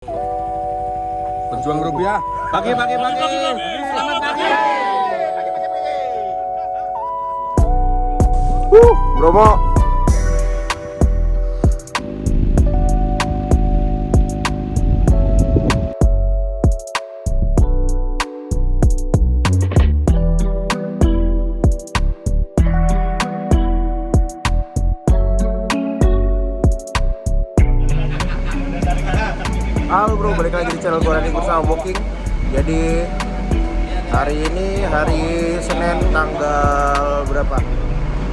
Pejuang rupiah. Pagi. Selamat pagi. Bromo. Halo bro, balik lagi di channel gue Rani bersama Booking. Jadi hari ini hari Senin tanggal berapa?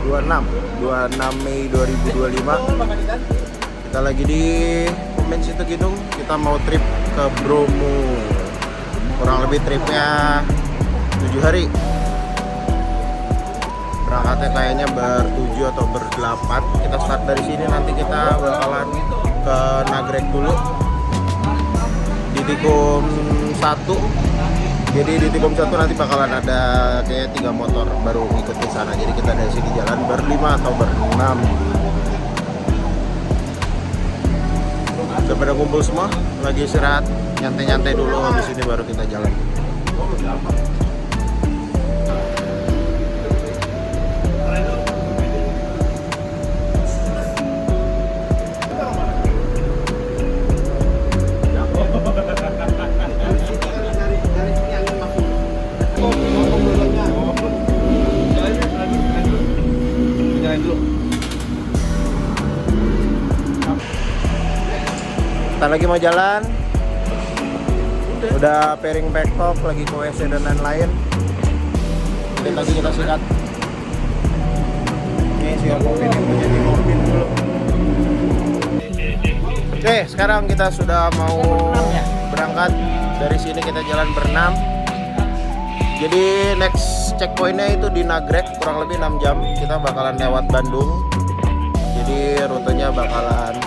26 Mei 2025. Kita lagi di Pemain Situ Gintung. Kita mau trip ke Bromo. Kurang lebih tripnya 7 hari. Berangkatnya kayaknya ber-7 atau ber-8. Kita start dari sini, nanti kita bakalan ke Nagrek dulu. Di Tikum 1. Jadi di Tikum 1 nanti bakalan ada kayak 3 motor baru ikut ke sana. Jadi kita dari sini jalan ber-5 atau ber-6. Udah pada kumpul semua, lagi istirahat, nyantai-nyantai dulu, habis ini baru kita jalan. Kita lagi mau jalan, udah pairing backtop, lagi ke WC dan lain-lain. Jadi lagi kita sikat. Ini siap mobil yang menjadi mobil dulu. Oke, sekarang kita sudah mau berangkat. Dari sini kita jalan ber-6. Jadi next checkpointnya itu di Nagrek, kurang lebih 6 jam. Kita bakalan lewat Bandung. Jadi rutenya bakalan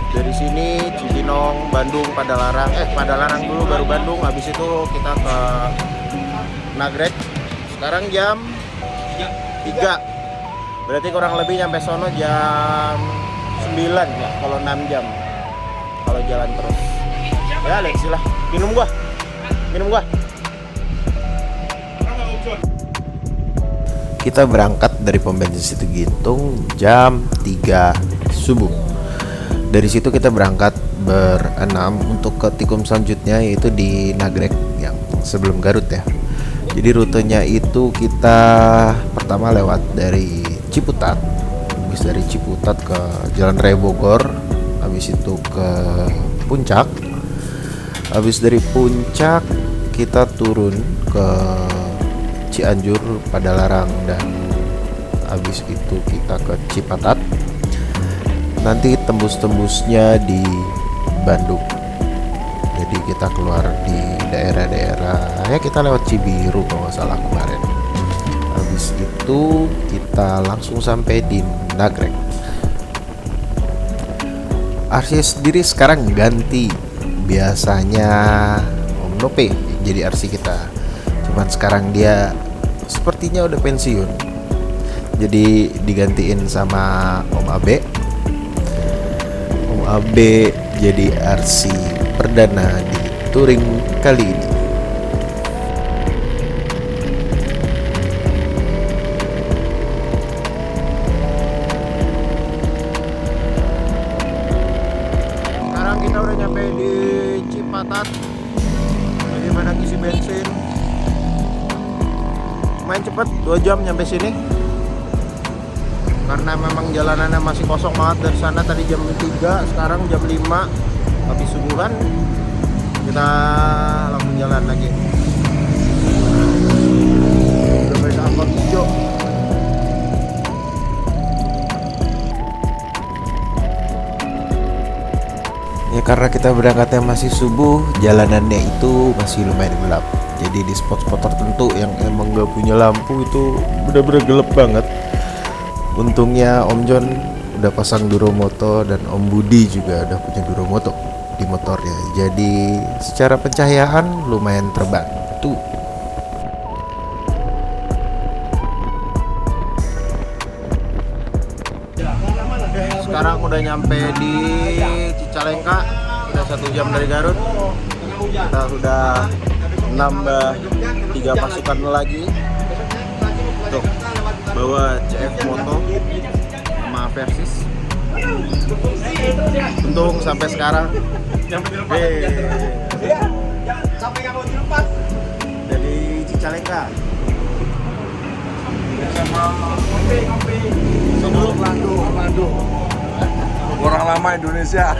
dari sini Cibinong, Bandung, Padalarang dulu baru Bandung, habis itu kita ke Nagrek. Sekarang jam 3. Berarti kurang lebih nyampe sono jam 9 ya kalau 6 jam. Kalau jalan terus. Ya, let's lah. Minum gua. Kita berangkat dari pom bensin Situ Gintung jam 3 subuh. Dari situ kita berangkat ber-6 untuk ke tikum selanjutnya, yaitu di Nagrek yang sebelum Garut ya. Jadi rutenya itu kita pertama lewat dari Ciputat, habis dari Ciputat ke Jalan Raya Bogor, habis itu ke Puncak, habis dari Puncak kita turun ke Cianjur, Padalarang, dan habis itu kita ke Cipatat. Nanti tembus-tembusnya di Bandung. Jadi kita keluar di daerah-daerah, ya kita lewat Cibiru kalau nggak salah kemarin. Habis itu kita langsung sampai di Nagrek. RC sendiri sekarang ganti. Biasanya Om Nope jadi RC kita. Cuman sekarang dia sepertinya udah pensiun. Jadi digantiin sama Om Abe. AB jadi RC perdana di touring kali ini. Sekarang kita udah nyampe di Cipatat. Lagi mana ngisi bensin. Main cepet, 2 jam nyampe sini. Karena memang jalanannya masih kosong banget. Dari sana tadi jam 3, sekarang jam 5 habis subuhan. Kita langsung jalan lagi. Udah beda angkot hijau. Ya karena kita berangkatnya masih subuh, jalanannya itu masih lumayan gelap. Jadi di spot-spot tertentu yang emang gak punya lampu itu bener-bener gelap banget. Untungnya Om John udah pasang Duromoto dan Om Budi juga udah punya Duromoto di motornya. Jadi secara pencahayaan lumayan terbantu. Sekarang udah nyampe di Cicalengka. Udah 1 jam dari Garut. Kita sudah nambah 3 pasukan lagi. Tuh, bawa CF Moto sama Versys. Untung sampai sekarang dari Cicalengka. Orang lama Indonesia.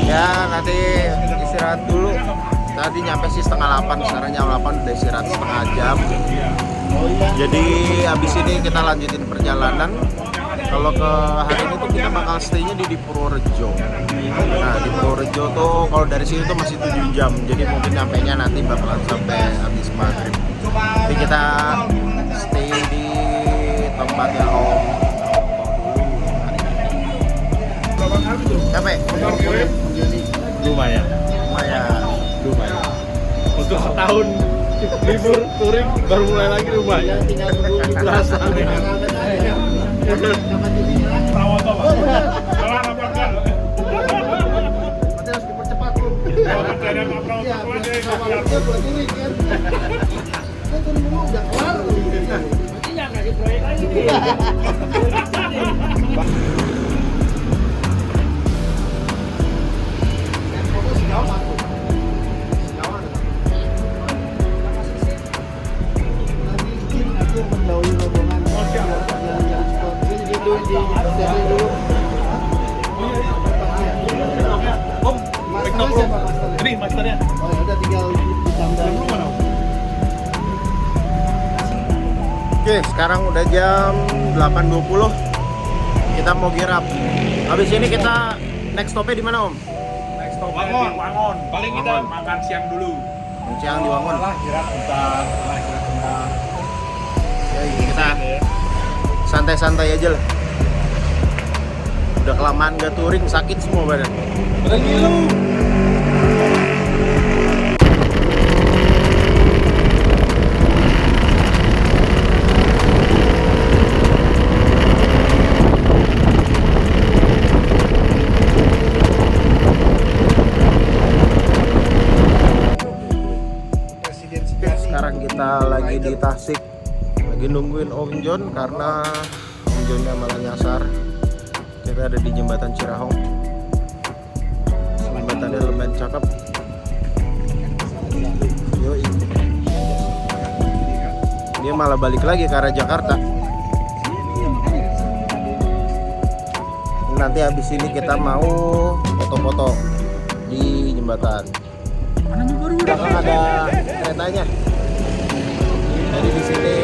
Ya nanti istirahat dulu. Tadi nyampe sih setengah 8, sekarang jam 8 udah istirahat setengah jam. Jadi abis ini kita lanjutin perjalanan. Kalau ke hari ini tuh kita bakal stay-nya di Purworejo. Nah di Purworejo tuh kalau dari sini tuh masih 7 jam. Jadi mungkin nyampainya nanti bakalan sampai habis maghrib. Jadi kita stay di tempatnya Om. Capek? Lumayan. Untuk setahun libur touring baru mulai lagi lumayan. Tinggal tunggu berasa. Ini masternya. Oh ya udah tinggal ditambah. Oke, sekarang udah jam 8.20. Kita mau girap. Habis ini kita next stopnya di mana, Om? Next stop Wangon. Paling kita makan siang dulu. Siang di Wangon. Kira bentar. Ya, kita santai-santai aja lah. Udah kelamaan gak touring, sakit semua badan. Pergi lu. Sekarang kita lagi di Tasik, lagi nungguin Om John karena Om Johnnya malah nyasar. Kita ada di jembatan Cirahong. Jembatannya lumayan cakep. Yoi. Dia malah balik lagi ke arah Jakarta. Nanti habis ini kita mau foto-foto di jembatan. Belakang ada keretanya. Jadi di sini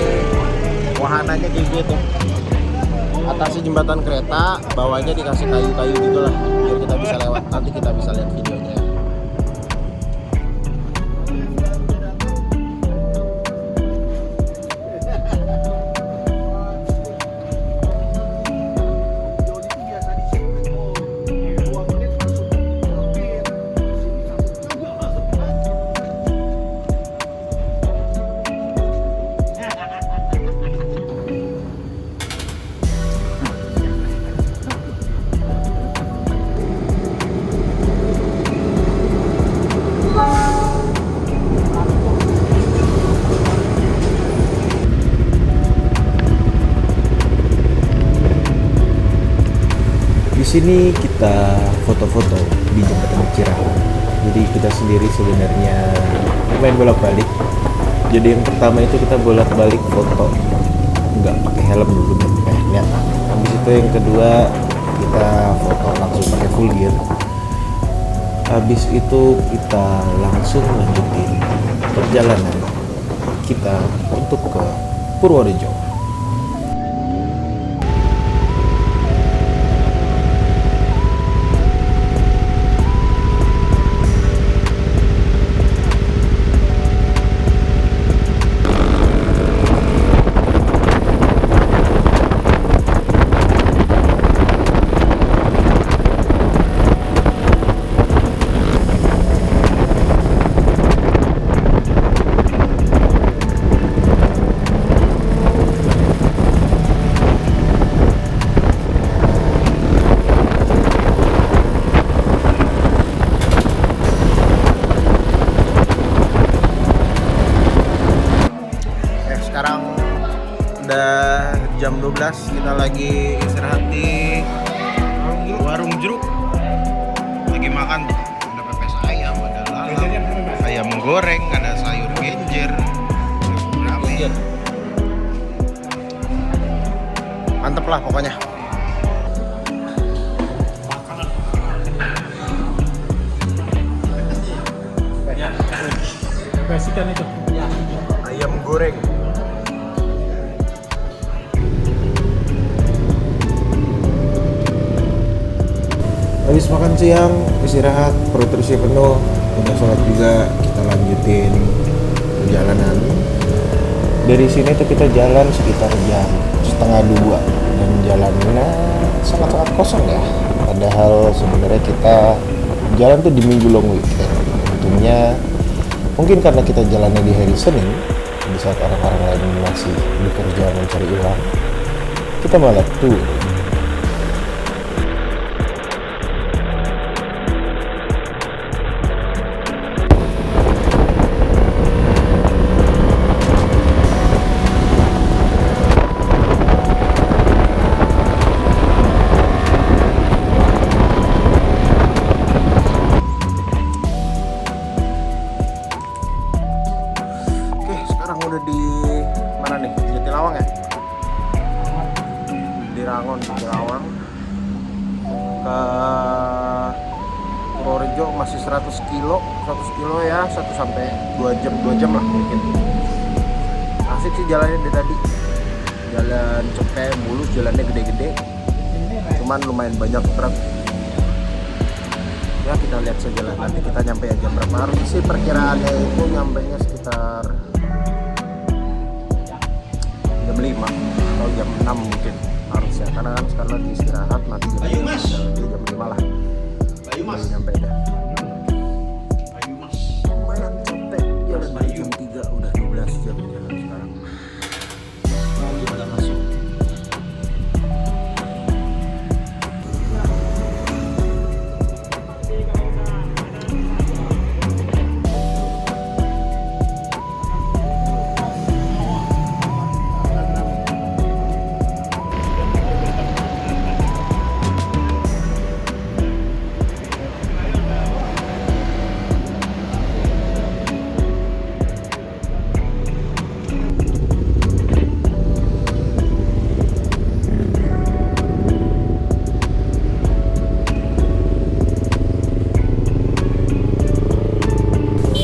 wahananya kayak gitu. Atasnya jembatan kereta, bawahnya dikasih kayu-kayu gitulah, biar kita bisa lewat. Nanti kita bisa lihat videonya. Di sini kita foto-foto di jembatan Cirahong. Jadi kita sendiri sebenarnya main bolak-balik. Jadi yang pertama itu kita bolak-balik foto, nggak pakai helm dulu, lihat. Habis itu yang kedua kita foto langsung pakai full gear. Habis itu kita langsung lanjutin perjalanan kita untuk ke Purworejo. 12 kita lagi istirahat di warung jeruk. Lagi makan tuh. Ada pepes ayam, ada lalap, ayam goreng, ada sayur genjer, rame. Mantep lah pokoknya. Kasihkan itu. Ayam goreng. Habis makan siang, istirahat, perut terisi penuh, udah sholat juga, kita lanjutin perjalanan. Dari sini tuh kita jalan sekitar jam setengah 2 dan jalannya sangat-sangat kosong ya. Padahal sebenarnya kita jalan tuh di minggu long weekend. Untungnya mungkin karena kita jalannya di hari Senin, di saat orang-orang lain masih bekerja mencari uang, kita malah tuh. Sekarang udah di mana nih? Jatilawang ya? Di Rangon, Jatilawang. Ke Purworejo masih 100 kilo ya, 1 sampai 2 jam lah mungkin. Asik sih jalannya dari tadi. Jalan cepet, mulus, jalannya gede-gede. Cuman lumayan banyak truk. Ya kita lihat saja lah nanti kita nyampe jam berapa. Harus sih perkiraannya itu nyampenya sekitar jam 5 atau jam 6 mungkin harusnya, karena kan sekarang lagi istirahat, nanti jam 5 lah baru nyampe dah. Lumayan capek jalan dari jam 3 udah 12 jam jalan sekarang. Gimana masuk?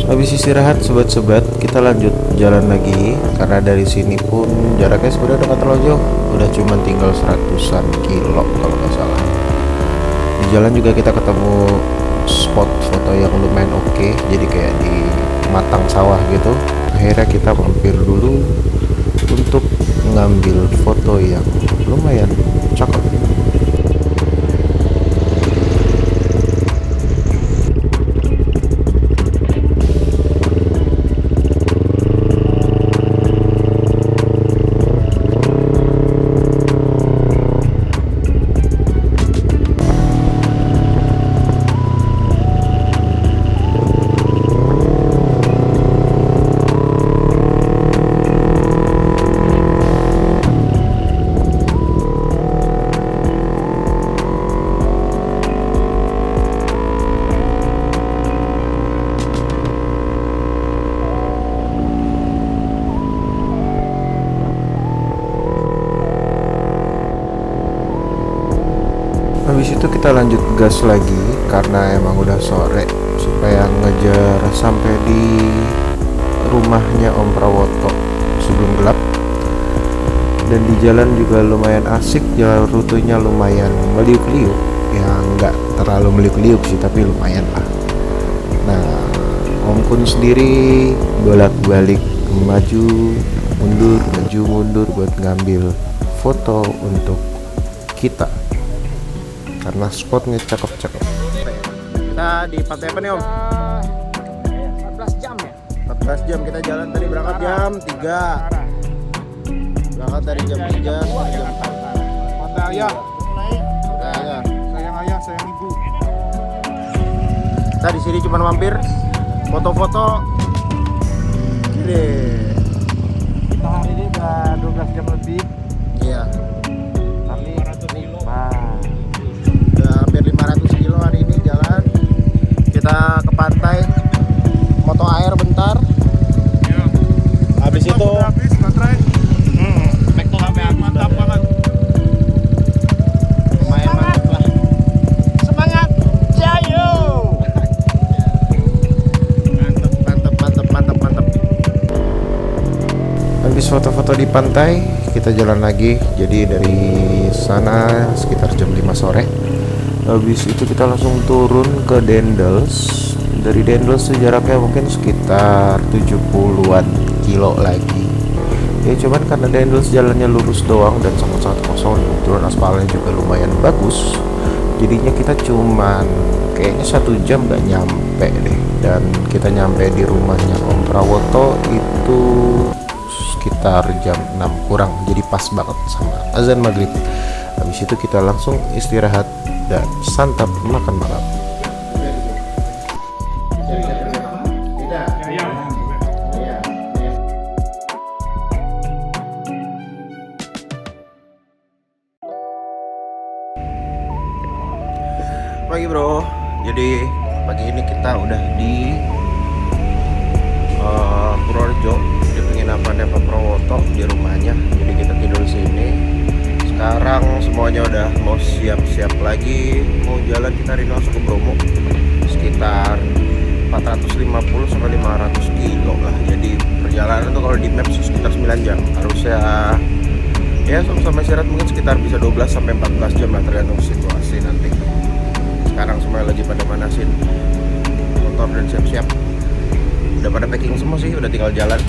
Habis istirahat sobat-sobat, kita lanjut jalan lagi karena dari sini pun jaraknya sebenarnya udah gak terlalu jauh, udah cuma tinggal 100-an kilo kalau nggak salah. Di jalan juga kita ketemu spot foto yang lumayan oke, jadi kayak di matang sawah gitu. Akhirnya kita mampir dulu untuk ngambil foto yang lumayan cakep. Habis itu kita lanjut gas lagi karena emang udah sore, supaya ngejar sampai di rumahnya Om Prawoto sebelum gelap. Dan di jalan juga lumayan asik, jalan rutenya lumayan meliuk-liuk. Ya nggak terlalu meliuk-liuk sih, tapi lumayan lah. Nah, Om Kun sendiri bolak-balik maju mundur buat ngambil foto untuk kita, karena spotnya cakep-cakep. Kita di pantai apa nih Om? 14 jam ya? 14 jam kita jalan, tadi berangkat jam 3. Berangkat dari jam 3 sampai jam 4. Pantai Ayah. Pantai Ayah. Sayang ayah, sayang ibu. Kita di sini cuma mampir foto-foto. Gini. Kita hari ini udah 12 jam lebih. Iya. foto-foto di pantai, kita jalan lagi. Jadi dari sana sekitar jam 5 sore. Habis itu kita langsung turun ke Dendels. Dari Dendels tuh jaraknya mungkin sekitar 70-an kilo lagi. Ya cuman karena Dendels jalannya lurus doang dan sangat-sangat kosong, turun aspalnya juga lumayan bagus. Jadinya kita cuman kayaknya 1 jam gak nyampe deh. Dan kita nyampe di rumahnya Om Prawoto itu sekitar jam 6 kurang, jadi pas banget sama azan maghrib. Habis itu kita langsung istirahat dan santap makan malam. Pagi bro, jadi pagi ini kita udah di Purworejo di penginapannya Pak Prawoto di rumahnya. Jadi kita tidur sini. Sekarang semuanya udah mau siap-siap lagi, mau jalan. Kita hari ini langsung ke Bromo sekitar 450 sampai 500 kilo lah. Jadi perjalanan tuh kalau di map sekitar 9 jam. Harusnya ya sama-sama istirahat mungkin sekitar bisa 12 sampai 14 jam lah, tergantung situasi nanti. Sekarang semuanya lagi pada manasin motor dan siap-siap. Udah pada packing semua sih, udah tinggal jalan.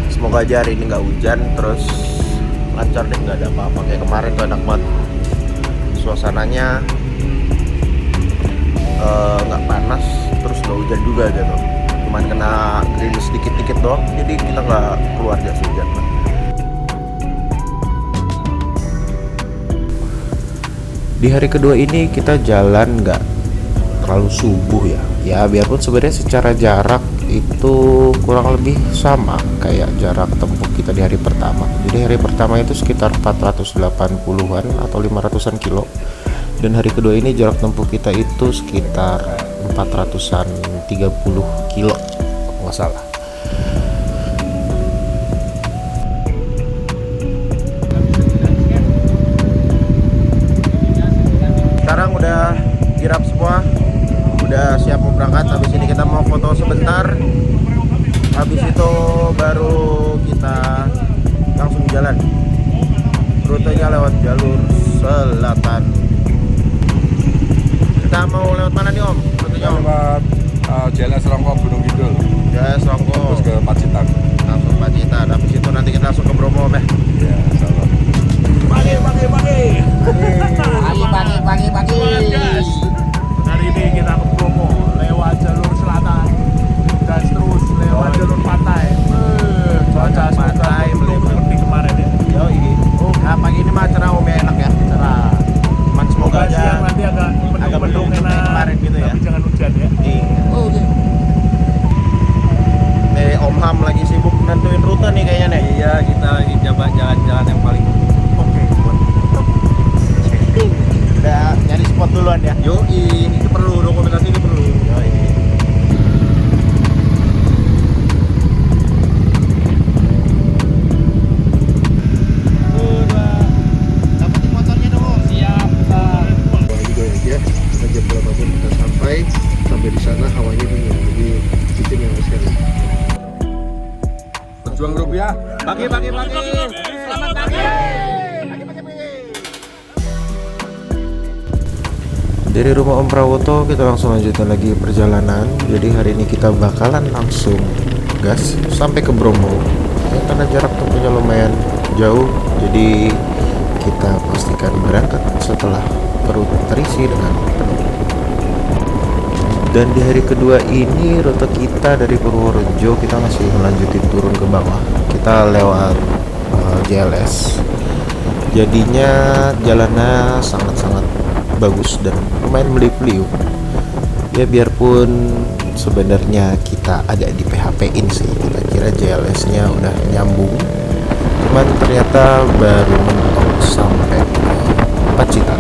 Semoga aja hari ini nggak hujan, terus lancar deh, nggak ada apa-apa kayak kemarin tuh enak banget. Suasananya nggak panas, terus nggak hujan juga gitu. Cuman kena gerimis sedikit-dikit doang, jadi kita nggak keluar jas hujan lah. Di hari kedua ini kita jalan nggak terlalu subuh ya. Ya biarpun sebenarnya secara jarak itu kurang lebih sama kayak jarak tempuh kita di hari pertama. Jadi hari pertama itu sekitar 480-an atau 500-an kilo. Dan hari kedua ini jarak tempuh kita itu sekitar 430 kilo, nggak salah. Sekarang udah kirap semua, udah siap mau berangkat. Habis ini kita mau foto sebentar, habis itu baru kita langsung jalan. Rutenya lewat jalur selatan. Kita mau lewat mana nih Om? Rutenya Om? Lewat Jalan Serongko Gunung Kidul, Jalan Serongko terus ke Pacitan. langsung Pacitan. Habis itu nanti kita langsung ke Bromo Om ya. Ya, salam. Pagi. Hari ini kita ke Bromo lewat jalur selatan dan terus lewat jalur pantai. Cuaca pantai belum seperti kemarin ya. Yoi. Nah, pagi ini mah cerah Om ya, enak ya. Cerah. Cuman semoga aja siang nanti agak mendung mendung kayak kemarin gitu ya. Tapi jangan hujan ya. Nih Om Ham lagi sibuk nentuin rute nih kayaknya nih. Iya, kita lagi coba jalan-jalan yang paling oke. Udah nyari spot duluan ya. Yoi, ini perlu dokumentasi, ini perlu. Dapetin motornya dong. Siap. juga ya, kita jam berapapun kita sampai di sana hawanya dingin, jadi itu yang sekali. Berjuang rupiah. Pagi. Selamat pagi. Dari rumah Om Prawoto kita langsung lanjutin lagi perjalanan. Jadi hari ini kita bakalan langsung gas sampai ke Bromo ya, karena jarak tempuhnya lumayan jauh. Jadi kita pastikan berangkat setelah perut terisi dengan penuh. Dan di hari kedua ini rute kita dari Purworejo kita masih melanjutin turun ke bawah. Kita lewat JLS. Jadinya jalannya sangat-sangat bagus dan lumayan meliuk-liuk. Ya biarpun sebenarnya kita agak di PHP-in sih. Kita kira JLS-nya udah nyambung, cuman ternyata baru mentok sampai Pacitan.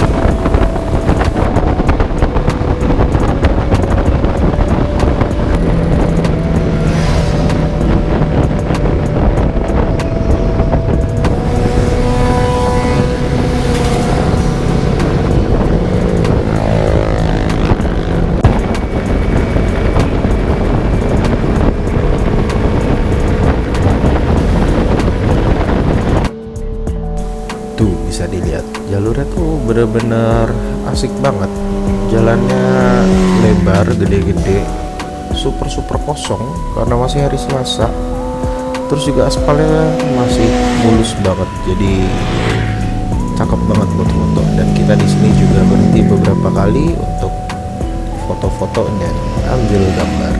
bener-bener asik banget. Jalannya lebar, gede-gede, super kosong karena masih hari Selasa. Terus juga aspalnya masih mulus banget, jadi cakep banget buat foto. Dan kita di sini juga berhenti beberapa kali untuk foto-foto dan ambil gambar.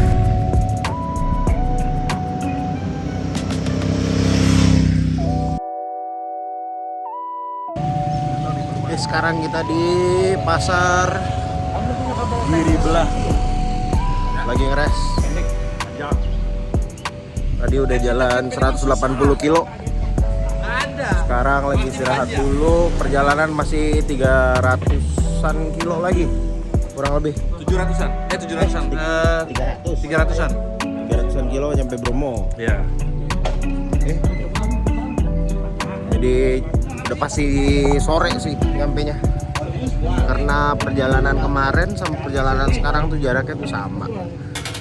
Oke, sekarang kita di pasar Giri belah. lagi ngeres. Tadi udah jalan 180 kilo. Sekarang lagi istirahat dulu. Perjalanan masih 300-an kilo lagi, kurang lebih 700-an. 700-an. 300-an. 300-an kilo sampai Bromo. Iya. Jadi udah pasti sore sih nyampenya, karena perjalanan kemarin sama perjalanan sekarang tuh jaraknya tuh sama.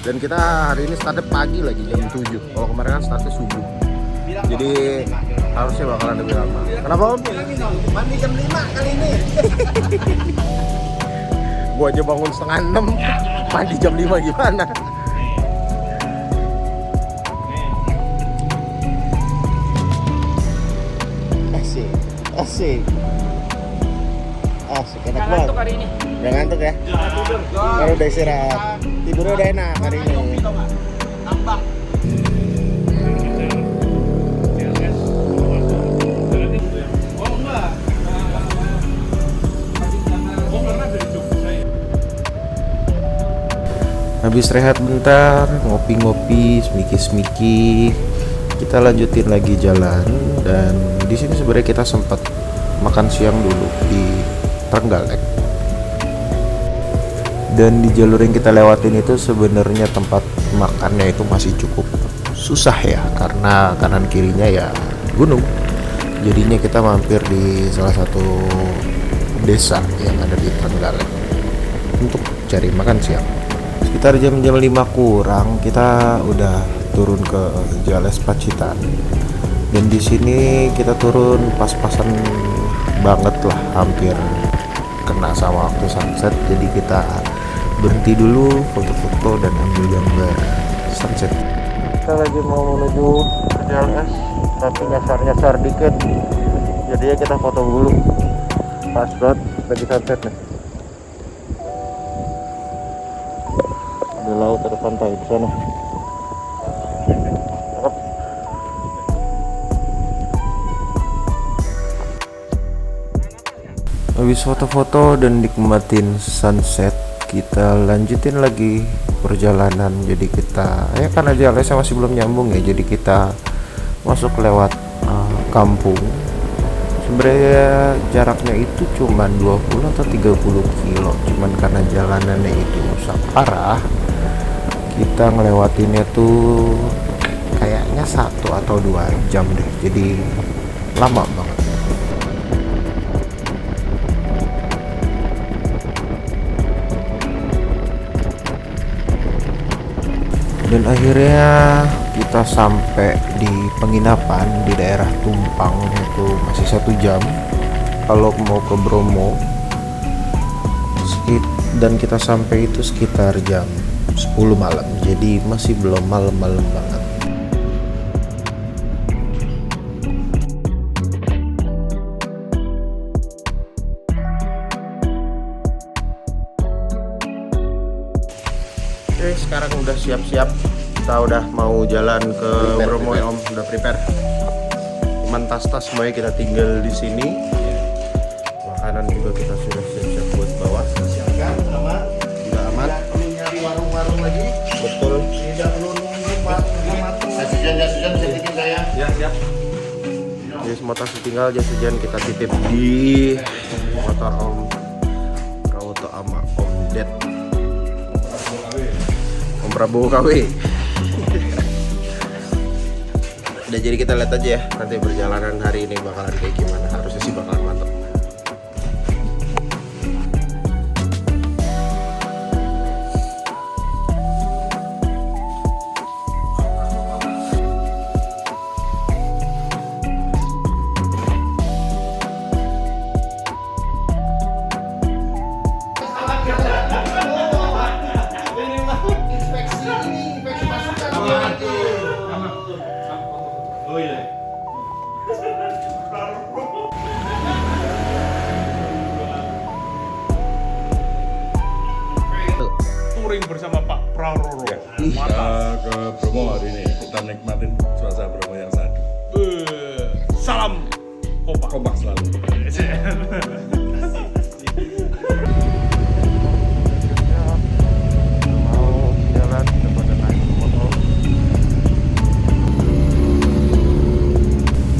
Dan kita hari ini startnya pagi lagi jam 7. Kalau kemarin kan startnya subuh. Jadi harusnya bakalan lebih lama. Kenapa Om? Mandi jam 5 kali ini. Gua aja bangun setengah 6, mandi jam 5 gimana? Asik. Enak banget. Ngantuk hari ini. Udah ngantuk ya? Kalau udah istirahat, tidurnya udah enak hari ini. Habis rehat bentar, ngopi-ngopi, semiki-semiki, kita lanjutin lagi jalan. Dan di sini sebenarnya kita sempat makan siang dulu di Trenggalek. Dan di jalur yang kita lewatin itu sebenarnya tempat makannya itu masih cukup susah ya, karena kanan kirinya ya gunung. Jadinya kita mampir di salah satu desa yang ada di Trenggalek untuk cari makan siang. Sekitar jam-jam 5 kurang kita udah turun ke Jales Pacitan. Dan di sini kita turun pas-pasan banget lah, hampir kena sama waktu sunset. Jadi kita berhenti dulu foto-foto dan ambil gambar sunset. Kita lagi mau menuju Jales, tapi nyasar-nyasar dikit. Jadinya kita foto dulu. Pas banget lagi sunset nih. Ada laut, ada pantai di sana. Habis foto-foto dan nikmatin sunset, kita lanjutin lagi perjalanan. Jadi kita karena jalannya masih belum nyambung ya, jadi kita masuk lewat kampung. Sebenarnya jaraknya itu cuma 20 atau 30 kilo, cuman karena jalanannya itu rusak parah, kita ngelewatinnya tuh kayaknya 1 atau 2 jam deh, jadi lama banget. Dan akhirnya kita sampai di penginapan di daerah Tumpang, itu masih 1 jam kalau mau ke Bromo. Dan kita sampai itu sekitar jam 10 malam, jadi masih belum malam-malam banget. Oke, sekarang udah siap-siap, kita udah mau jalan ke Bromo ya Om, udah prepare. Cuman tas-tas semuanya kita tinggal di sini. Makanan juga kita sudah siap-siap buat bawa. Udah aman. Nyari warung-warung lagi. Betul. Tidak perlu nunggu Pak. Jas hujan saya titipin saya. Ya, siap. Jadi semua tas tinggal, jas hujan kita titip di motor Om Rawuto sama Om Ded, Om Prabowo KW. Udah, jadi kita lihat aja ya nanti perjalanan hari ini bakalan kayak gimana. Harusnya sih bakalan mantap. touring bersama Pak Praroro. Ya. Mantap. Ke Bromo hari ini kita nikmatin suasana Bromo yang sadu. Salam kompak. Kompak selalu. Mau jalan daripada naik motor.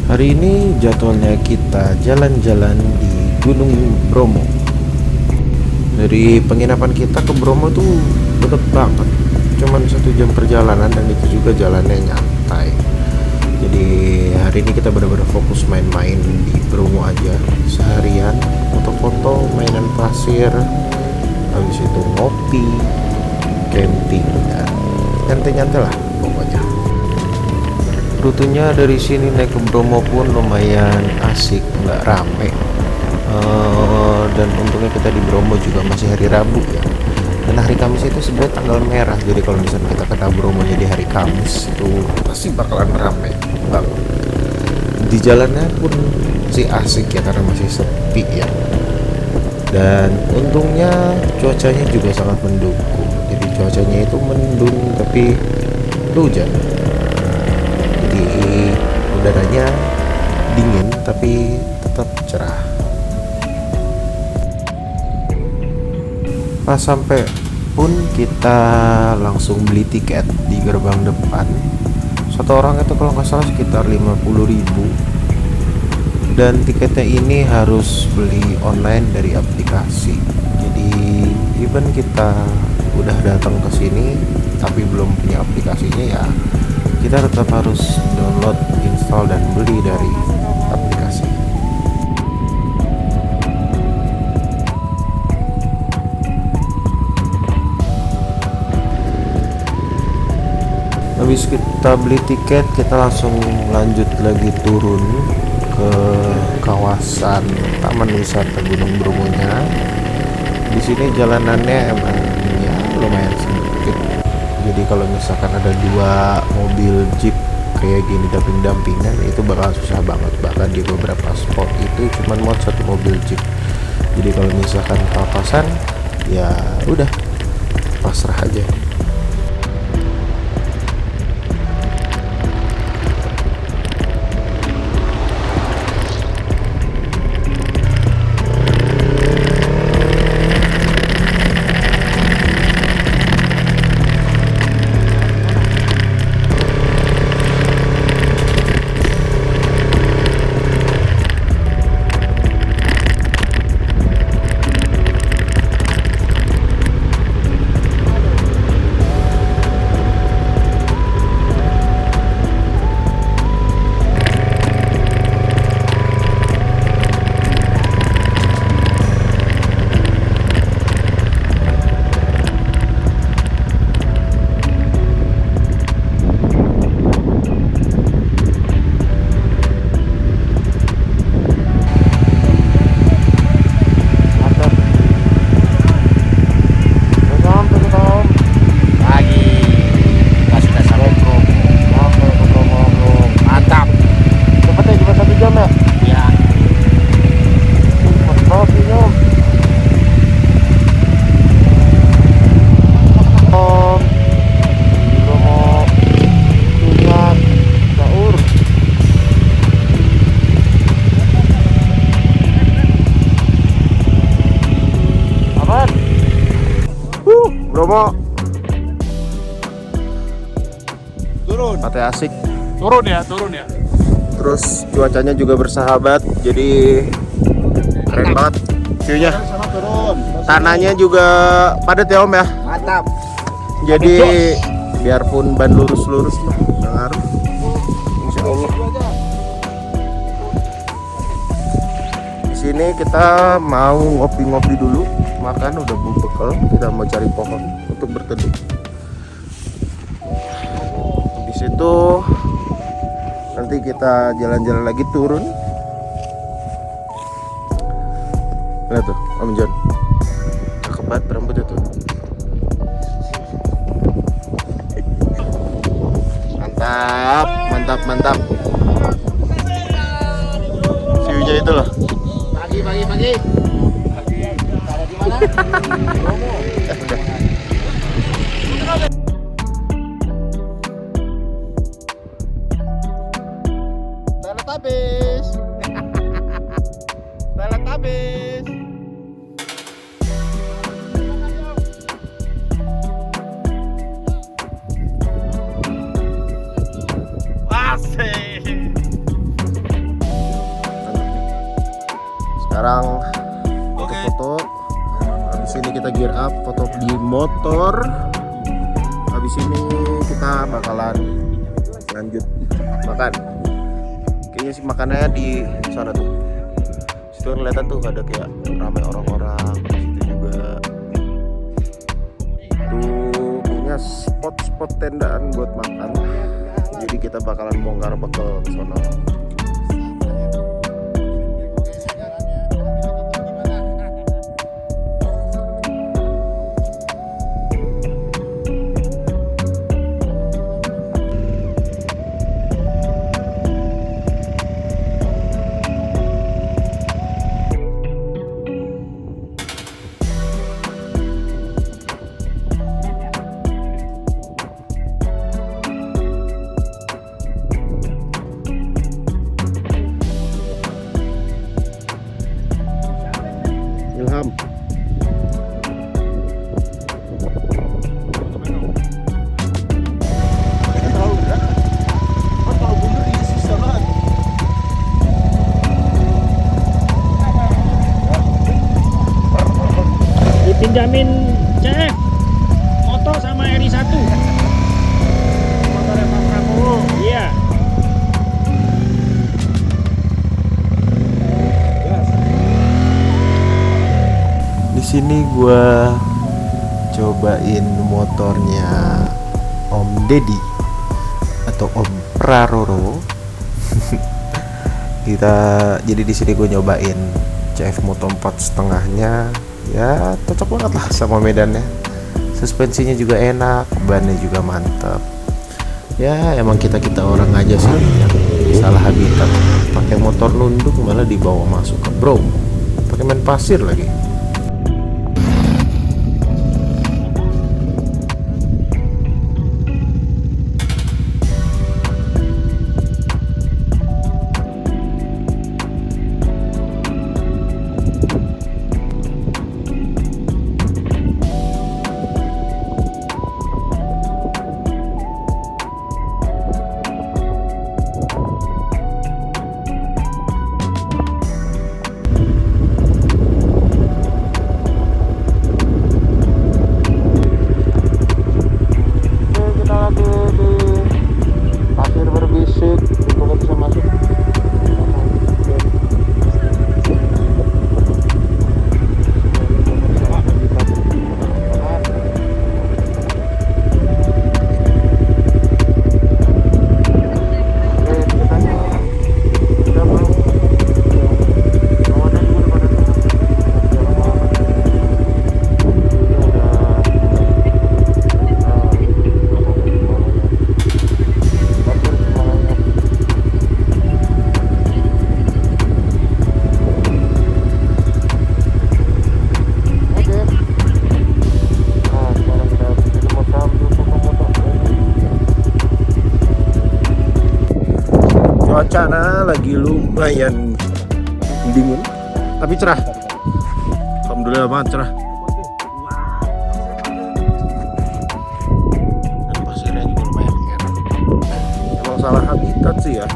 Hari ini jadwalnya kita jalan-jalan di Gunung Bromo. Dari penginapan kita ke Bromo tuh deket banget, cuman 1 jam perjalanan dan itu juga jalannya nyantai. Jadi hari ini kita benar-benar fokus main-main di Bromo aja seharian, foto-foto, mainan pasir, habis itu ngopi, camping, dan nyantai-nyantai lah pokoknya. Rutenya dari sini naik ke Bromo pun lumayan asik, nggak rame. Dan untungnya kita di Bromo juga masih hari Rabu ya. Dan hari Kamis itu sebenarnya tanggal merah. Jadi kalau misalnya kita kena Bromo jadi hari Kamis itu pasti bakalan rame banget. Di jalannya pun masih asik ya karena masih sepi ya. Dan untungnya cuacanya juga sangat mendukung. Jadi cuacanya itu mendung tapi hujan. Jadi udaranya dingin tapi tetap cerah. Pas sampai pun kita langsung beli tiket di gerbang depan. Satu orang itu kalau nggak salah sekitar 50.000. Dan tiketnya ini harus beli online dari aplikasi. Jadi even kita udah datang ke sini tapi belum punya aplikasinya ya, kita tetap harus download, install dan beli dari aplikasi. Habis kita beli tiket, kita langsung lanjut lagi turun ke kawasan Taman Wisata Gunung Bromo-nya. Di sini jalanannya emang ya lumayan sempit. Jadi kalau misalkan ada 2 mobil jeep kayak gini damping-dampingan itu bakal susah banget. Bahkan di beberapa spot itu cuma muat 1 mobil jeep. Jadi kalau misalkan papasan ya udah pasrah aja. Bromo Turun. pantai asik, Turun ya. terus cuacanya juga bersahabat, jadi keren banget view-nya. Sama turun. Tanahnya juga padat ya Om ya. Mantap. Jadi biarpun ban lurus-lurus lah, nggak ngaruh. Insya Allah. Di sini kita mau ngopi-ngopi dulu, makan udah bekal, kita mau cari pohon untuk berteduh. Di situ nanti kita jalan-jalan lagi turun. Lihat tuh, Om John. Cakep banget rambutnya tuh. Mantap. View-nya itu loh. Pagi. Ada di mana? Sini kita gear up, foto di motor. Habis ini kita bakalan lanjut makan. Kayaknya sih makanannya di sana tuh. Situ kelihatan tuh ada kayak ramai orang-orang. Di situ juga tuh punya spot-spot tendaan buat makan. Jadi kita bakalan bongkar bekal ke sana. Ilham. Dipinjamin CF moto sama RI 1. Motornya Pak Prabowo. Iya. Di sini gua cobain motornya Om Deddy atau Om Praroro. Jadi di sini gue nyobain CF Moto 4,5-nya. Ya cocok banget lah sama medannya. Suspensinya juga enak, bannya juga mantap. Ya emang kita orang aja sih yang salah habitat. Pakai motor nunduk malah dibawa masuk ke Bromo. Pakai main pasir lagi. Cuaca lagi lumayan dingin tapi cerah. Alhamdulillah banget cerah. Dan pasirnya juga lumayan enak. Emang salah habitat sih ya.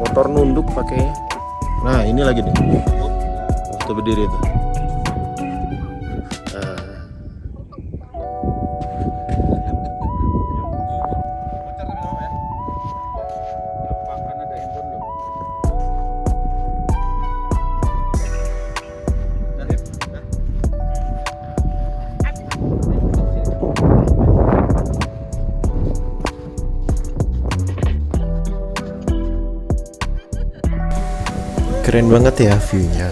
Motor nunduk pakainya. Nah ini lagi nih. Waktu berdiri tuh. Keren banget ya viewnya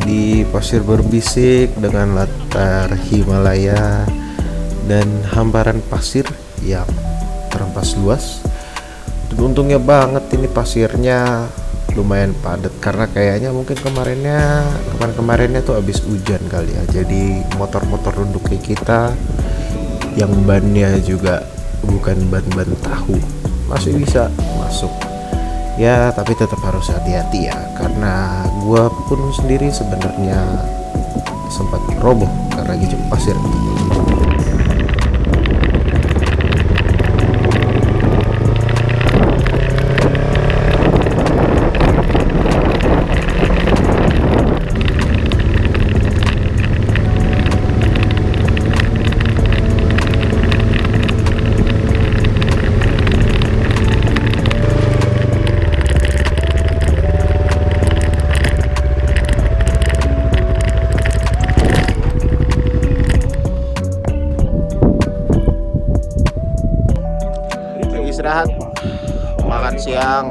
di pasir berbisik dengan latar Himalaya dan hamparan pasir yang terempas luas. Dan untungnya banget ini pasirnya lumayan padat karena kayaknya mungkin kemarinnya tuh habis hujan kali ya. Jadi motor-motor runduk kayak kita yang bannya juga bukan ban tahu masih bisa masuk. Ya tapi tetap harus hati-hati ya karena gua pun sendiri sebenarnya sempat roboh karena gijek pasir. istirahat, makan siang.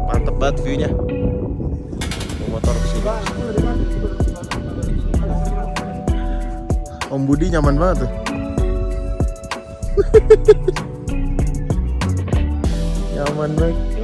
Mantep banget view-nya. Motor ke sini. Om Budi nyaman banget tuh. Nyaman banget.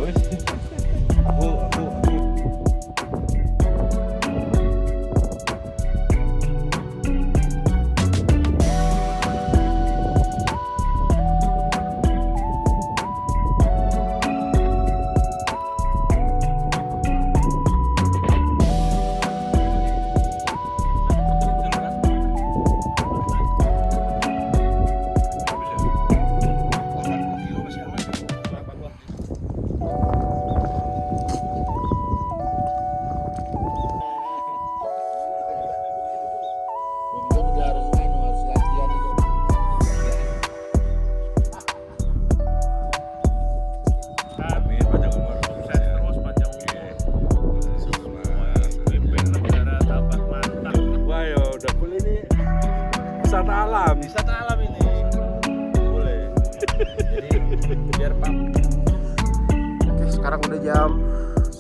Amin, panjang umur, sukses terus, panjang umur. Pimpin negara tambah mantap. Wah ya udah boleh ini wisata alam ini. Boleh. Jadi biar Pak. Oke, sekarang udah jam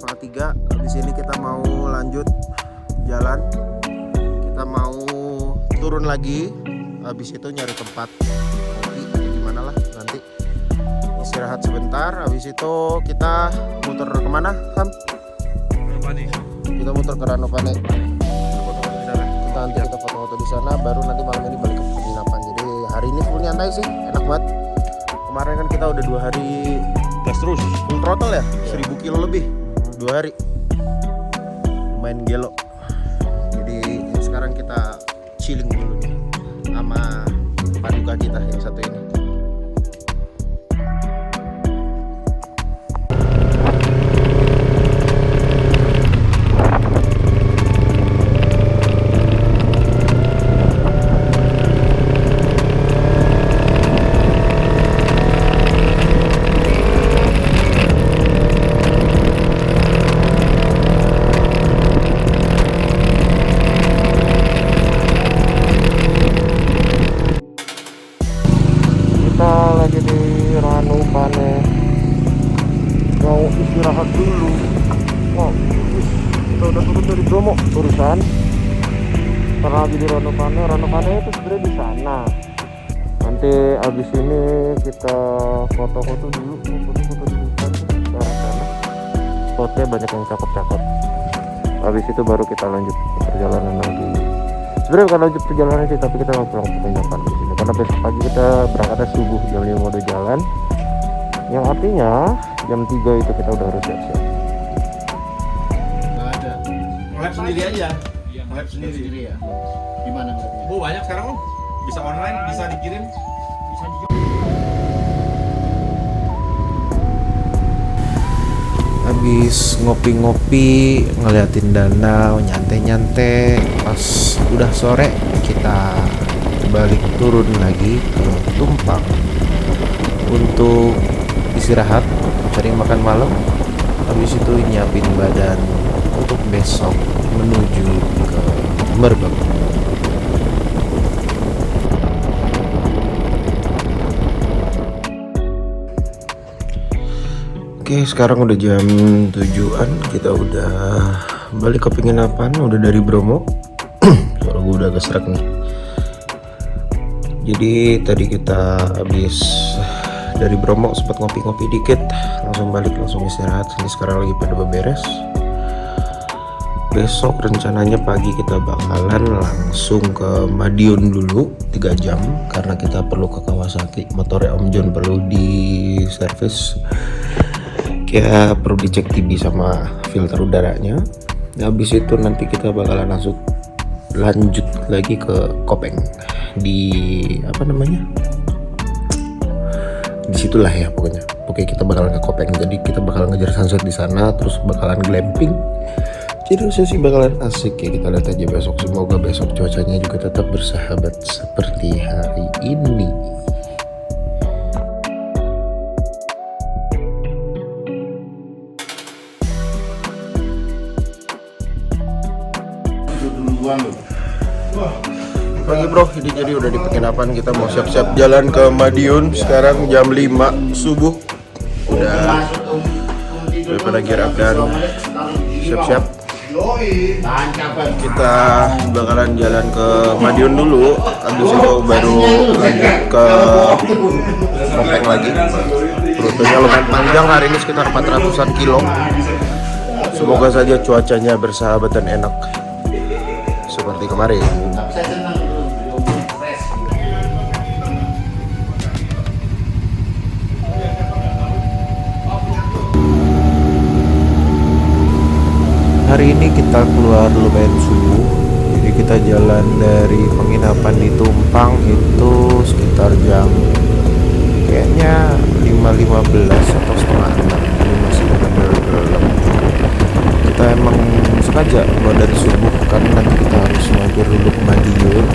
2:30. Habis ini kita mau lanjut jalan. Kita mau turun lagi. Habis itu nyari tempat kopi gimana lah nanti. Istirahat sebentar. Habis itu kita muter kemana, Ham? Kita muter ke Ranupane. Nanti kita foto-foto di sana. Baru nanti malam ini balik ke penginapan. Jadi hari ini full nyantai sih, enak banget. Kemarin kan kita udah 2 hari Gas terus. full throttle ya, 1000 kilo lebih 2 hari, lumayan gelo. Jadi sekarang kita chilling dulu nih sama paduka kita yang satu ini. Kita lagi di Ranupane, mau istirahat dulu. Wow, kita udah turun dari Bromo barusan. Karena lagi di Ranupane. Ranupane itu sebenarnya di sana. Nanti abis ini kita foto-foto dulu, foto-foto di depan daerah sana. Spotnya banyak yang cakep-cakep. Habis itu baru kita lanjut perjalanan lagi. Sebenarnya bukan lanjut perjalanan sih, tapi kita mau pulang ke penginapan di sini. Karena besok pagi kita berangkatnya subuh jam 5 udah jalan. Yang artinya jam 3 itu kita udah harus siap-siap. Nggak ada. Lab sendiri aja. Iya, Lab sendiri. ya. Gimana nggaknya? Bu banyak sekarang loh. Bisa online, bisa dikirim. Habis ngopi-ngopi, ngeliatin danau, nyantai-nyantai. Pas udah sore kita balik turun lagi ke Tumpang untuk istirahat, cari makan malam. Habis itu nyiapin badan untuk besok menuju ke Merbau. Oke, sekarang udah jam 7-an. Kita udah balik ke penginapan, udah dari Bromo. Soalnya gue udah agak serak nih. Jadi tadi kita habis dari Bromo sempat ngopi-ngopi dikit, langsung balik, langsung istirahat. Ini sekarang lagi pada beberes. Besok rencananya pagi kita bakalan langsung ke Madiun dulu 3 jam karena kita perlu ke Kawasaki. Motornya Om John perlu di servis. Ya perlu dicek TB sama filter udaranya. Habis itu nanti kita bakalan lanjut lagi ke Kopeng di apa namanya, disitulah ya pokoknya kita bakalan ke Kopeng. Jadi kita bakalan ngejar sunset di sana, terus bakalan glamping. Jadi sih bakalan asik ya, kita lihat aja besok. Semoga besok cuacanya juga tetap bersahabat seperti hari ini. pagi bro, ini jadi udah di penginapan. Kita mau siap-siap jalan ke Madiun. Sekarang jam 5 subuh. Udah pada gear up dan siap-siap. Kita bakalan jalan ke Madiun dulu. Habis itu baru lanjut ke Kopeng lagi. Rutenya lumayan panjang, hari ini sekitar 400-an kilo. Semoga saja cuacanya bersahabat dan enak seperti kemarin. Hari ini kita keluar lumayan subuh. Jadi kita jalan dari penginapan di Tumpang itu sekitar jam kayaknya 5.15 atau setengah 6. Ini masih benar-benar kita emang sengaja keluar dari subuh karena nanti kita harus mampir dulu ke Madiun.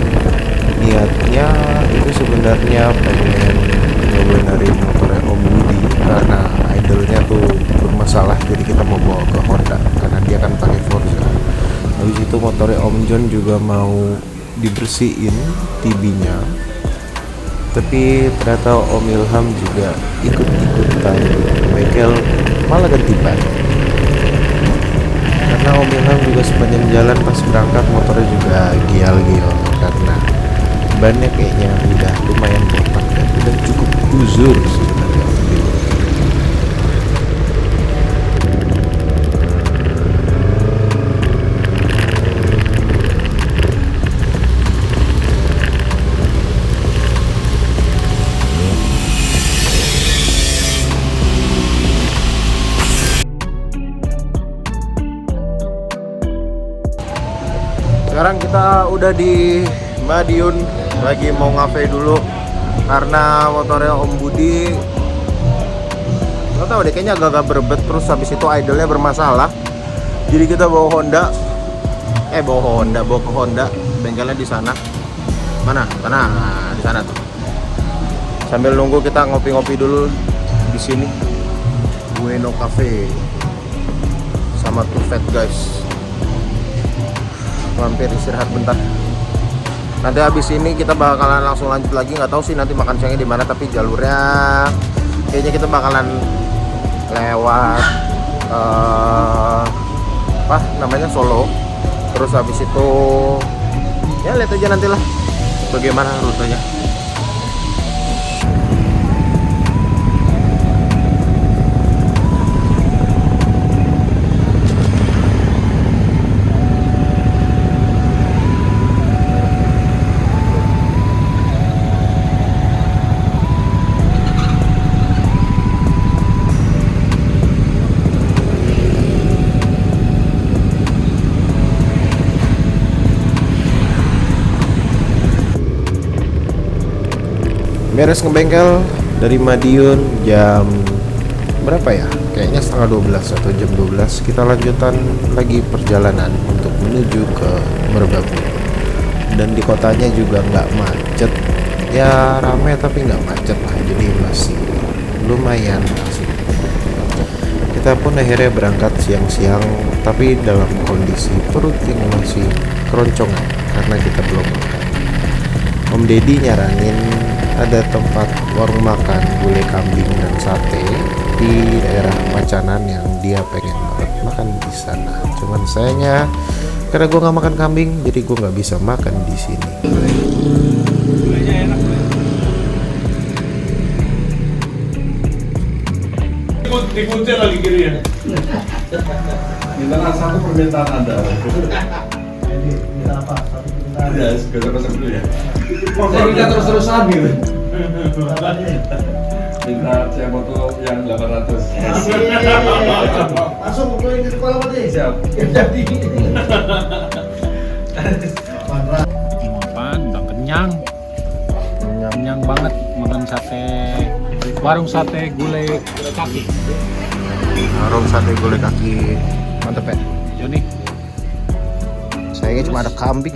Niatnya itu sebenarnya pengen ngebenerin motornya Om Budi karena idolnya tuh bermasalah, jadi kita mau bawa ke Honda karena dia kan pakai Forza. Habis itu motornya Om John juga mau dibersihin TB-nya, tapi ternyata Om Ilham juga ikut-ikutan bengkel malah ganti ban. Karena Om Ilham juga sepanjang jalan pas berangkat motornya juga gial-gial karena bannya kayaknya udah lumayan botak dan udah cukup uzur sebenarnya. Sekarang kita udah di Madiun, lagi mau ngafe dulu karena motornya Om Budi nggak tahu deh, kayaknya agak-agak berbet, terus habis itu idolnya bermasalah. Jadi kita bawa Honda, bawa ke Honda, bengkelnya di sana. Mana? Sana, di sana tuh. Sambil nunggu kita ngopi-ngopi dulu di sini. Bueno Cafe sama Two Fat Guys. Mampir istirahat bentar. Nanti habis ini kita bakalan langsung lanjut lagi. Nggak tahu sih nanti makan siangnya di mana, tapi jalurnya kayaknya kita bakalan lewat Solo. Terus habis itu ya lihat aja nantilah bagaimana rutenya. Beres ngebengkel dari Madiun jam berapa ya? Kayaknya setengah 12 atau jam 12. Kita lanjutan lagi perjalanan untuk menuju ke Merbabu. Dan di kotanya juga nggak macet. Ya ramai tapi nggak macet lah. Jadi masih lumayan asik. Kita pun akhirnya berangkat siang-siang, tapi dalam kondisi perut yang masih keroncongan karena kita belum makan. Om Deddy nyaranin ada tempat warung makan gulai kambing dan sate di daerah Macanan yang dia pengen banget makan di sana. Cuman sayangnya karena gue nggak makan kambing, jadi gue nggak bisa makan di sini. Gulainya enak. Dikunci lagi kiri ya. Minta satu permintaan Anda. Minta apa? Satu permintaan. Ya, segala pasang dulu ya. Saya minta terus-terusan gitu. Minta saya foto yang 800. Langsung kumpulin di kepala mati. Siap. Jadi. Apaan? Udah kenyang. Kenyang banget makan sate. Warung sate gulai kaki. Warung sate gulai kaki mantep ya. Joni. Sayangnya cuma ada kambing.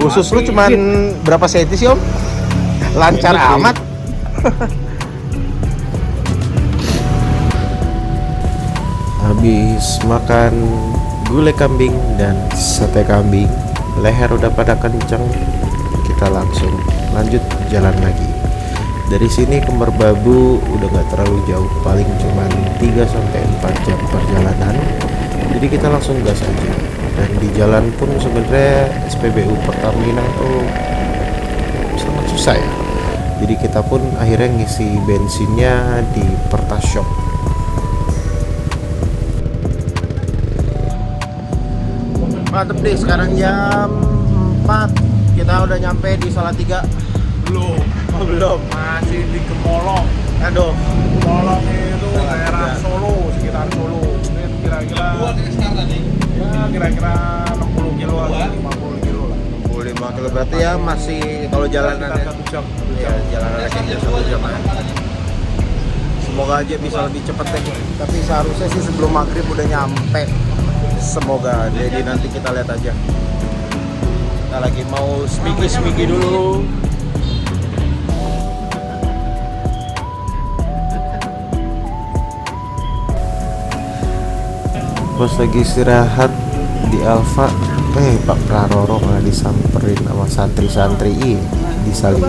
Khusus lu cuman berapa senti sih Om? Lancar amat. Habis makan gulai kambing dan sate kambing, leher udah pada kenceng, kita langsung lanjut jalan lagi. Dari sini ke Merbabu udah gak terlalu jauh, paling cuman 3-4 jam perjalanan. Jadi kita langsung gas aja. Dan di jalan pun sebenarnya SPBU Pertamina tuh sangat susah ya. Jadi kita pun akhirnya ngisi bensinnya di Pertashop. Mantep nih, sekarang jam 4. Kita udah nyampe di Salatiga. Belum. Oh, belum. Masih di Gemolong. Aduh. Gemolong itu daerah Solo, sekitar Solo. Ini kira-kira ya kira-kira 60 kilo atau 50 kilo lah. 65 kilo berarti ya masih kalau jalanannya Sekitar 1 jam. ya jalanannya kayak 1 jam ya. Semoga aja bisa lebih cepet deh. Tapi seharusnya sih sebelum maghrib udah nyampe. Semoga. Jadi nanti kita lihat aja. Kita lagi mau semigi dulu. Pas lagi istirahat di Alfa, Pak Praroro malah disamperin sama santri-santri di Salim.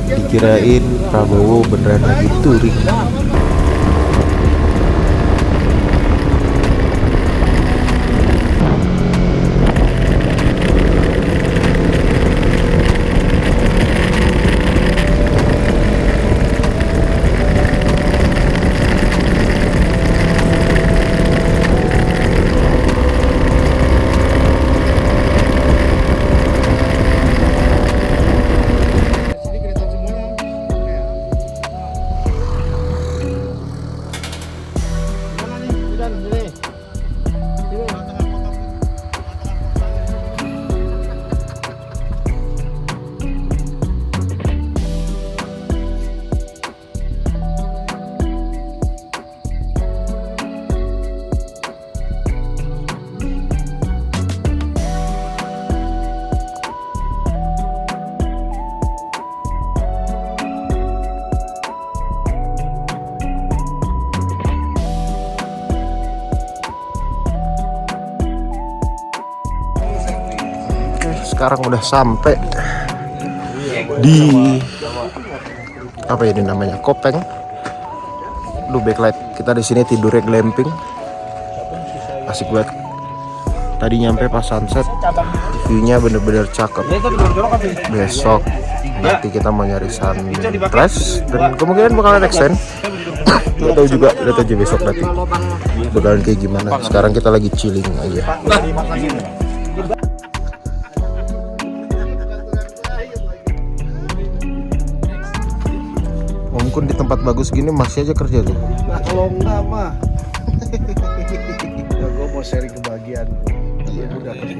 Dikirain Prabowo beneran lagi touring. Sekarang udah sampai di apa ini namanya, Kopeng. Lu backlight kita di sini tidurnya glamping, asik banget. Tadi nyampe pas sunset, view-nya bener-bener cakep. Besok nanti kita mau nyari sunrise dan kemungkinan bakalan extend. Gak tahu juga, lihat aja besok nanti bakalan kayak gimana. Sekarang kita lagi chilling aja. Mungkin di tempat bagus gini masih aja kerja tuh. Nah kalau enggak mah ya gue mau sharing kebahagiaan gue udah kerja.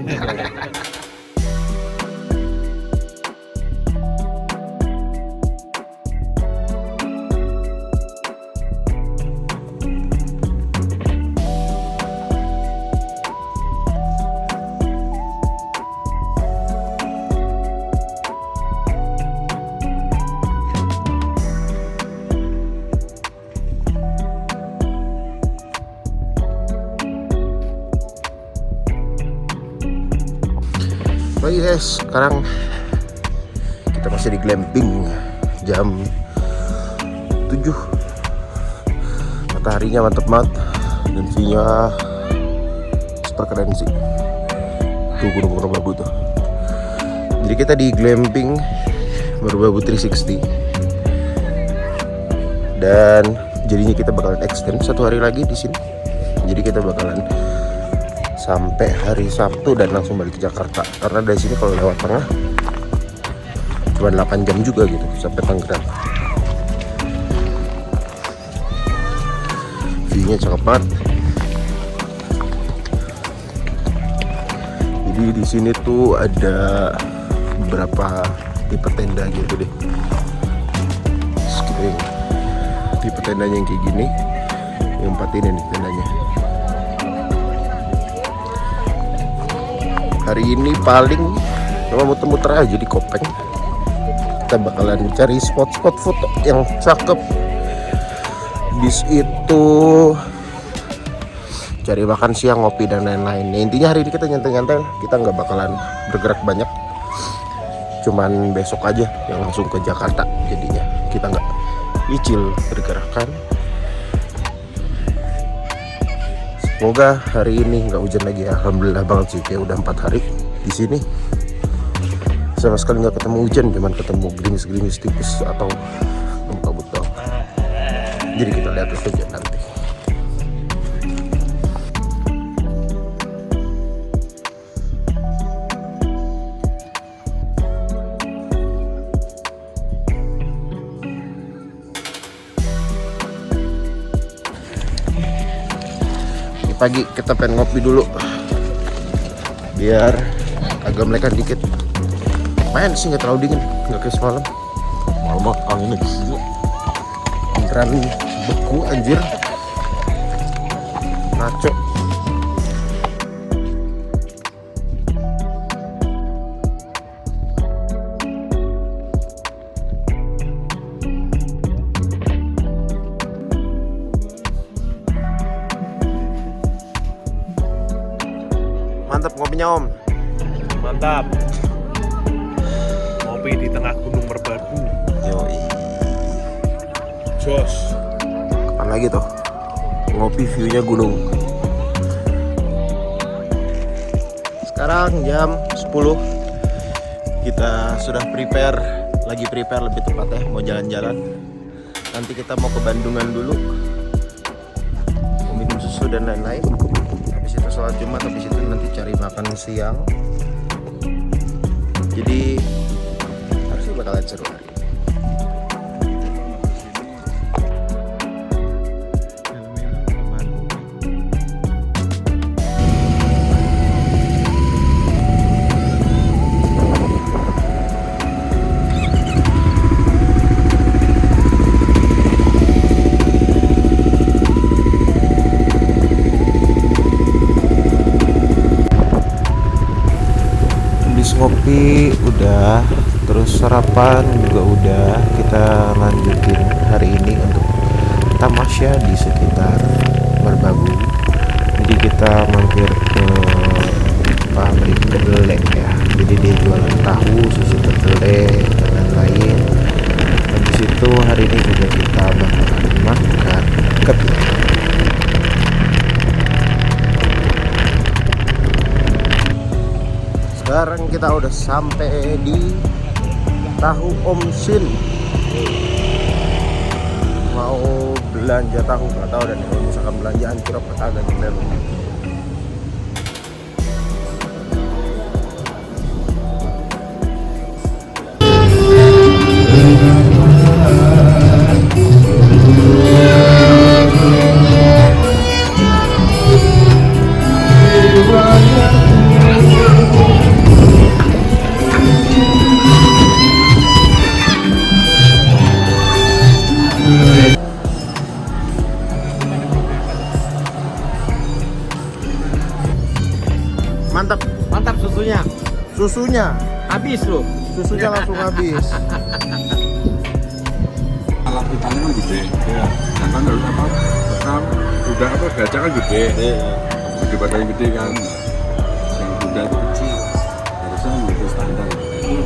Baik guys, sekarang kita masih di glamping jam 7. Mataharinya mantep banget dan view-nya super keren sih. Tuh Gunung Merbabu tuh. Jadi kita di glamping Merbabu 360. Dan jadinya kita bakalan extend 1 hari lagi di sini. Jadi kita bakalan sampai hari Sabtu dan langsung balik ke Jakarta, karena dari sini kalau lewat tengah cuma 8 jam juga gitu sampai Tangerang. View-nya cakep banget. Jadi di sini tuh ada beberapa tipe tenda gitu deh. Skipping. Tipe tendanya yang kayak gini, yang 4 ini nih tendanya. Hari ini paling cuma muter-muter aja di Kopeng. Kita bakalan cari spot-spot foto yang cakep. Bis itu cari makan siang, ngopi dan lain-lain. Intinya hari ini kita nyantai-nyantai, kita nggak bakalan bergerak banyak, cuman besok aja yang langsung ke Jakarta. Jadinya kita nggak nyicil pergerakan. Semoga hari ini nggak hujan lagi ya. Alhamdulillah banget sih, kayak udah 4 hari di sini sama sekali nggak ketemu hujan, cuman ketemu gerimis-gerimis tipis atau kabut doang. Jadi kita lihat saja nanti. Ini pagi kita pengen ngopi dulu biar agak melekan dikit. Main sih nggak terlalu dingin, nggak kayak semalam. Malam anginnya gila, beneran beku anjir, ngaco. Mantap ngopinya Om. Mantap. Ngopi di tengah gunung merbabu. Yoi. Jos. Kapan lagi tuh ngopi view-nya gunung. Sekarang jam 10. Kita sudah lagi prepare lebih tepatnya mau jalan-jalan. Nanti kita mau ke Bandungan dulu, mau minum susu dan lain-lain. Habis itu sholat Jumat, habis itu nanti cari makan siang. Jadi harusnya bakalan seru hari ini. Ngopi udah, terus sarapan juga udah. Kita lanjutin hari ini untuk tamasya di sekitar Merbabu. Jadi kita mampir ke pabrik kedelai ya. Jadi dia jualan tahu, susu kedelai dan lain-lain. Habis itu hari ini juga kita bakalan makan kedelai. Sekarang kita udah sampai di Tahu Om Sin. Mau belanja tahu, nggak tahu dan kalau misalkan belanjaan kira agak gila. Mantap susunya. Susunya Habis loh. susunya langsung habis. Alat ikannya kan gede, jangan harus apa? Udah apa gajah kan gede, gede badannya gede kan. Yang kuda itu kecil, harusnya menjadi standar. Itu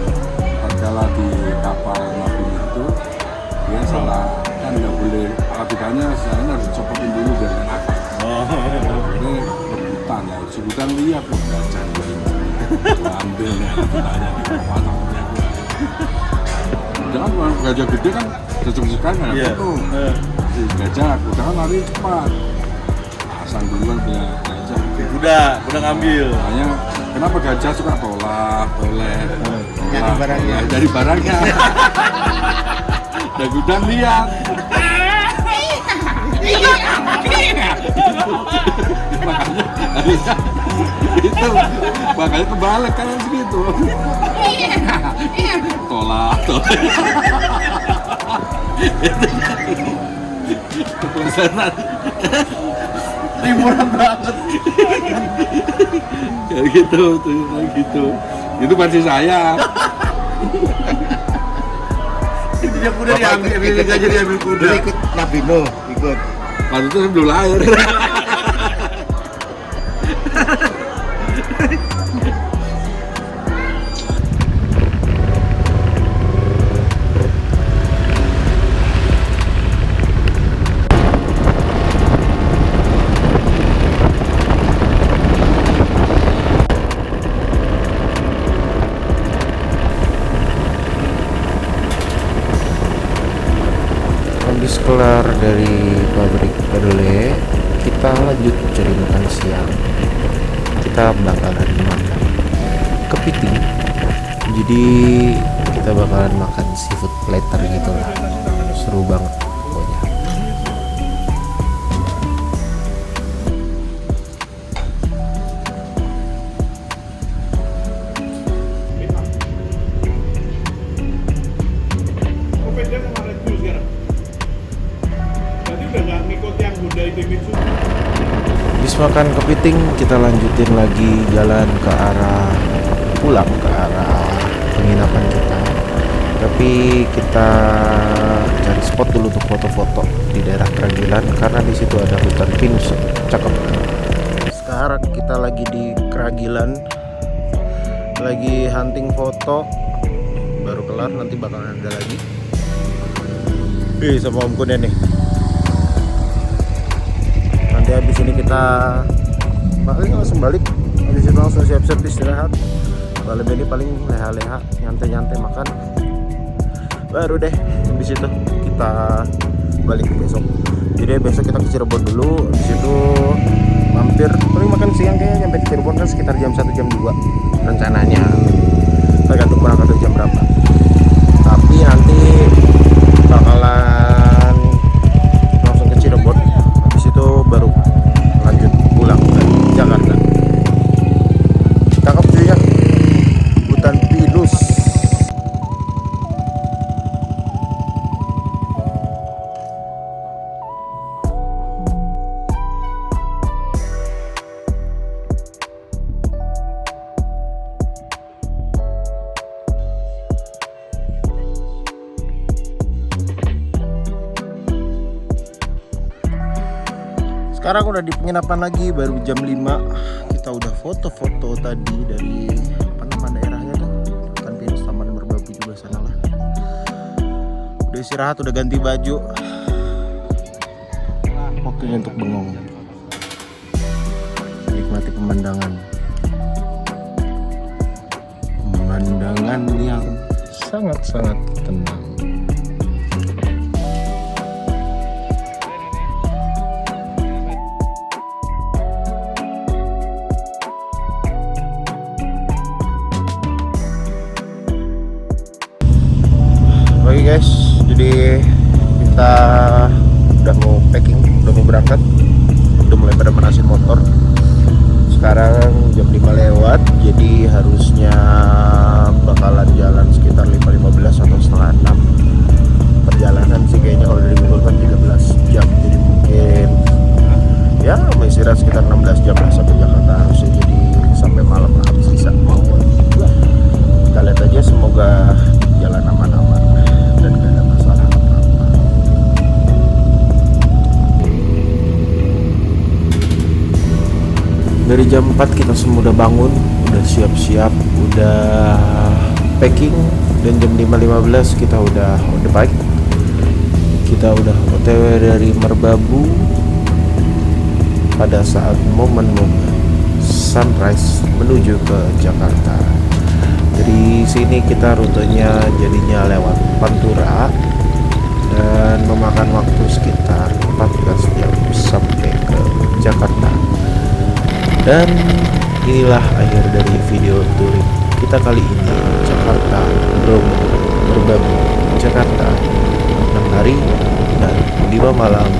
tatkala di kapal Nabi itu dia salah kan nggak boleh alat ikannya, sebenarnya harus dicopotin dulu biar nggak nakal. Ini rebutan ya, rebutan lihat loh gajah gitu. Gua ambil nih alat ikannya di kapal takutnya gua. Jangan gajah gede kan cocok sekali kan itu gajah kuda kan lari cepat, pasang duluan punya gajah kuda ngambil. Makanya kenapa gajah suka tolak dari barangnya dan kuda lihat makanya kebalik kan segitu tolak keplesetan timuran banget kayak gitu tuh kayak gitu itu versi saya dia kuda diambil gajah diambil kuda ikut Nabino ikut waktu itu belum lahir dari pabrik kedelai, kita lanjut cari makan siang. Kita bakalan makan kepiting. Jadi kita bakalan makan seafood platter gitu lah. Seru banget pokoknya. Beda sama Red Bull sekarang. Berarti udah nggak ngikut yang Hyundai Mitsubishi. Habis makan kepiting, kita lanjutin lagi jalan ke arah pulang, ke arah penginapan kita. Tapi kita cari spot dulu untuk foto-foto di daerah Kragilan karena di situ ada hutan pinus cakep. Sekarang kita lagi di Kragilan, lagi hunting foto. Baru kelar, nanti bakalan ada lagi. Sama Om Kunen nih. Nanti habis ini kita langsung balik. Habis itu langsung siap-siap istirahat. Malam ini paling leha-leha, nyantai-nyantai makan. Baru deh habis itu kita balik besok. Jadi besok kita ke Cirebon dulu. Habis itu mampir paling makan siang, kayaknya nyampe di Cirebon kan sekitar jam 1 jam 2 rencananya. Tergantung berangkat jam berapa. Tapi nanti bakalan langsung ke Cirebon, habis itu baru lanjut pulang ke Jakarta. Cakep sih ya, hutan pinus. Sekarang udah di penginapan lagi, baru jam 5. Kita udah foto-foto tadi dari apa nama daerahnya tuh, Hutan Pinus, Taman Merbabu juga sana lah. Udah istirahat, udah ganti baju. Waktunya untuk bengong, nikmati pemandangan yang sangat-sangat tenang. Oke guys, jadi kita udah mau packing, udah mau berangkat, udah mulai pada manasin motor. Sekarang jam 5 lewat, jadi harusnya bakalan jalan sekitar 5.15 atau setengah 6. Perjalanan sih kayaknya kalau dari Google kan 13 jam, jadi mungkin ya mau istirahat sekitar 16 jam lah sampai Jakarta, harusnya jadi sampai malam lah habis sisa. Kita lihat aja, semoga jalan aman-aman dan gak ada masalah apa-apa. Dari jam 4 kita semua udah bangun, udah siap-siap, udah packing, dan jam 5.15 kita udah on the bike. Kita udah OTW dari Merbabu pada saat momen-momen sunrise menuju ke Jakarta. Dari sini kita rutenya jadinya lewat Pantura dan memakan waktu sekitar 14 jam sampai ke Jakarta. Dan inilah akhir dari video touring kita kali ini, Jakarta, Bromo, Merbabu, Jakarta, 6 hari dan 5 malam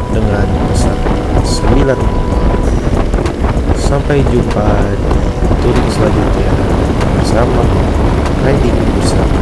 dengan pesan 9 motor. Sampai jumpa di touring selanjutnya bersama Riding Bersama.